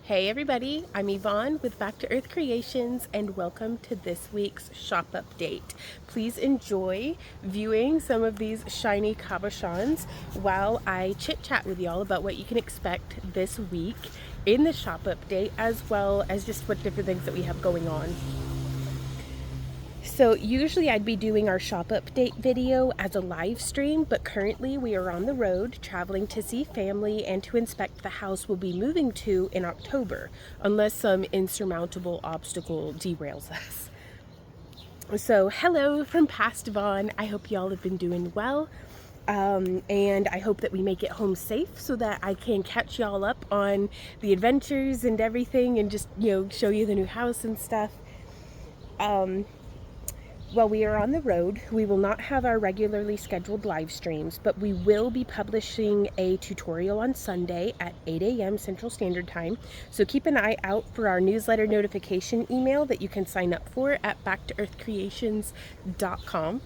Hey everybody, I'm Yvonne with Back to Earth Creations and welcome to this week's shop update. Please enjoy viewing some of these shiny cabochons while I chit chat with y'all about what you can expect this week in the shop update, as well as just what different things that we have going on. So usually I'd be doing our shop update video as a live stream, but currently we are on the road traveling to see family and to inspect the house we'll be moving to in October, unless some insurmountable obstacle derails us. So hello from past Yvonne. I hope y'all have been doing well. And I hope that we make it home safe so that I can catch y'all up on the adventures and everything and just, show you the new house and stuff. While we are on the road, we will not have our regularly scheduled live streams, but we will be publishing a tutorial on Sunday at 8 a.m. Central Standard Time. So keep an eye out for our newsletter notification email that you can sign up for at backtoearthcreations.com.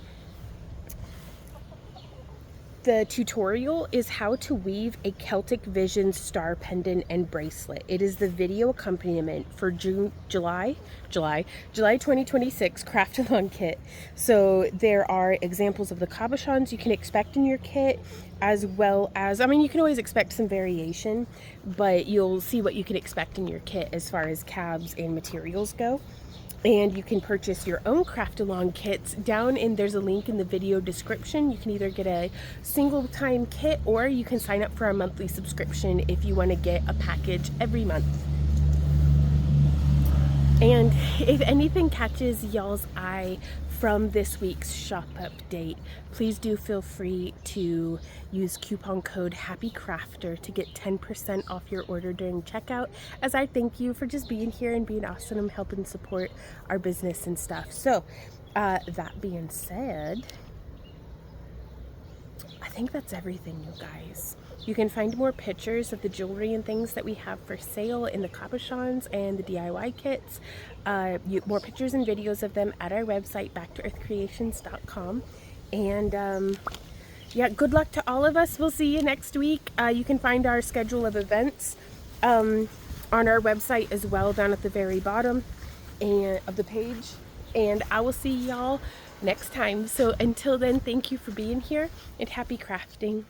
The tutorial is how to weave a Celtic Visions star pendant and bracelet. It is the video accompaniment for July 2026 craft-along kit. So there are examples of the cabochons you can expect in your kit, as well as, you can always expect some variation, but you'll see what you can expect in your kit as far as cabs and materials go. And you can purchase your own craft-along kits there's a link in the video description. You can either get a single time kit or you can sign up for a monthly subscription if you want to get a package every month. And if anything catches y'all's eye from this week's shop update, please do feel free to use coupon code HAPPYCRAFTER to get 10% off your order during checkout, as I thank you for just being here and being awesome and helping support our business and stuff. So that being said, I think that's everything, you guys. You can find more pictures of the jewelry and things that we have for sale in the cabochons and the DIY kits. More pictures and videos of them at our website, backtoearthcreations.com. And yeah, good luck to all of us. We'll see you next week. You can find our schedule of events on our website as well, down at the very bottom of the page. And I will see y'all next time. So until then, thank you for being here and happy crafting.